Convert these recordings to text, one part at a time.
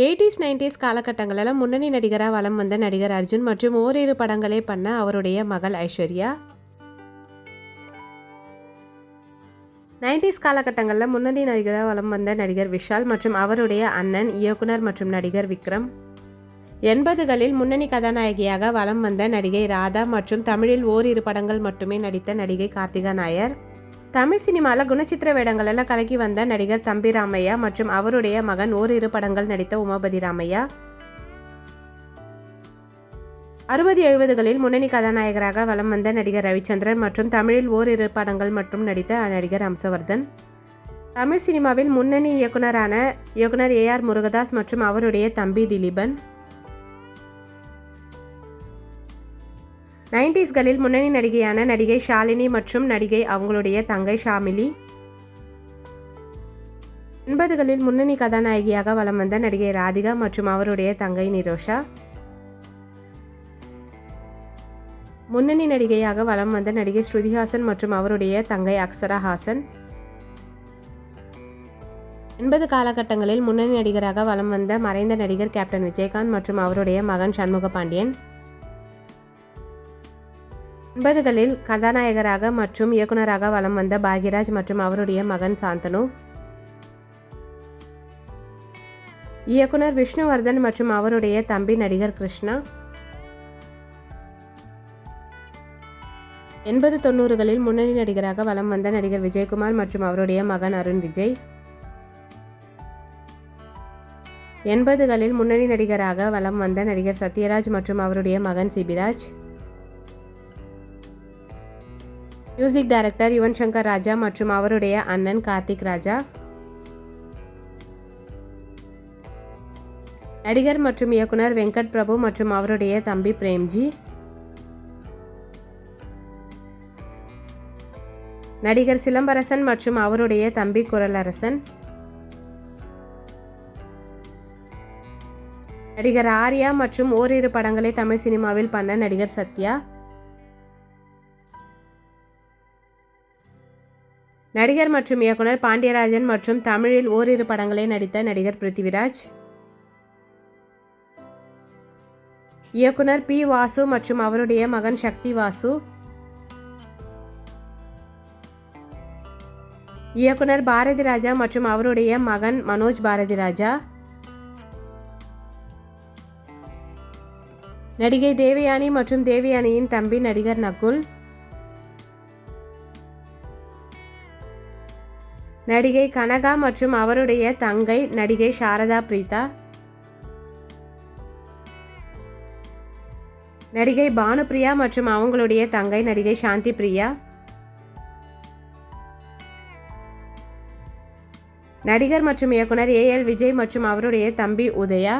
80s 90s காலகட்டங்களில் முன்னணி நடிகராக வலம் வந்த நடிகர் அர்ஜுன் மற்றும் ஓரிரு படங்களே பண்ண அவருடைய மகள் ஐஸ்வர்யா. 90s காலகட்டங்களில் முன்னணி நடிகராக வலம் வந்த நடிகர் விஷால் மற்றும் அவருடைய அண்ணன் இயக்குனர் மற்றும் நடிகர் விக்ரம். 80களில் முன்னணி கதாநாயகியாக வலம் வந்த நடிகை ராதா மற்றும் தமிழில் ஓரிரு படங்கள் மட்டுமே நடித்த நடிகை கார்த்திகா நாயர். தமிழ் சினிமாவில் குணச்சித்திர வேடங்களெல்லாம் கலக்கி வந்த நடிகர் தம்பி ராமையா மற்றும் அவருடைய மகன் ஓரிரு படங்கள் நடித்த உமாபதி ராமையா. 60-70களில் முன்னணி கதாநாயகராக வலம் வந்த நடிகர் ரவிச்சந்திரன் மற்றும் தமிழில் ஓரிரு படங்கள் மட்டும் நடித்த நடிகர் அம்சவர்தன். தமிழ் சினிமாவில் முன்னணி இயக்குனர் AR முருகதாஸ் மற்றும் அவருடைய தம்பி திலீபன். 90sகளில் முன்னணி நடிகையான நடிகை ஷாலினி மற்றும் நடிகை அவங்களுடைய தங்கை ஷாமிலி. 80களில் முன்னணி கதாநாயகியாக வலம் வந்த நடிகை ராதிகா மற்றும் அவருடைய தங்கை நிரோஷா. முன்னணி நடிகையாக வலம் வந்த நடிகை ஸ்ருதிஹாசன் மற்றும் அவருடைய தங்கை அக்ஷரா ஹாசன். 80 காலகட்டங்களில் முன்னணி நடிகராக வலம் வந்த மறைந்த நடிகர் கேப்டன் விஜயகாந்த் மற்றும் அவருடைய மகன் சண்முக பாண்டியன். 80களில் கதாநாயகராக மற்றும் இயக்குனராக வலம் வந்த பாக்யராஜ் மற்றும் அவருடைய மகன் சாந்தனு. இயக்குனர் விஷ்ணுவர்தன் மற்றும் அவருடைய தம்பி நடிகர் கிருஷ்ணா. 80-90களில் முன்னணி நடிகராக வலம் வந்த நடிகர் விஜயகுமார் மற்றும் அவருடைய மகன் அருண் விஜய். 80களில் முன்னணி நடிகராக வலம் வந்த நடிகர் சத்யராஜ் மற்றும் அவருடைய மகன் சிபிராஜ். மியூசிக் டைரக்டர் யுவன் சங்கர் ராஜா மற்றும் அவருடைய அண்ணன் கார்த்திக் ராஜா. நடிகர் மற்றும் இயக்குனர் வெங்கட் பிரபு மற்றும் அவருடைய தம்பி பிரேம்ஜி. நடிகர் சிலம்பரசன் மற்றும் அவருடைய தம்பி குரலரசன். நடிகர் ஆர்யா மற்றும் ஓரிரு படங்களை தமிழ் சினிமாவில் பண்ண நடிகர் சத்யா. நடிகர் மற்றும் இயக்குனர் பாண்டியராஜன் மற்றும் தமிழில் ஓரிரு படங்களை நடித்த நடிகர் பிருத்திவிராஜ். இயக்குனர் பி வாசு மற்றும் அவருடைய மகன் சக்தி வாசு. இயக்குனர் பாரதி ராஜா மற்றும் அவருடைய மகன் மனோஜ் பாரதி ராஜா. நடிகை தேவயானி மற்றும் தேவயானியின் தம்பி நடிகர் நகுல். நடிகை கனகா மற்றும் அவருடைய தங்கை நடிகை சாரதா பிரீதா. நடிகை பானுபிரியா மற்றும் அவங்களுடைய தங்கை நடிகை சாந்தி பிரியா. நடிகர் மற்றும் இயக்குனர் AL விஜய் மற்றும் அவருடைய தம்பி உதயா.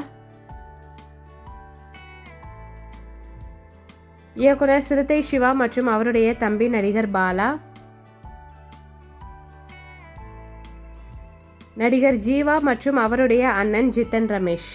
இயக்குனர் சிறுத்தை சிவா மற்றும் அவருடைய தம்பி நடிகர் பாலா. நடிகர் ஜீவா மற்றும் அவருடைய அண்ணன் ஜித்தன் ரமேஷ்.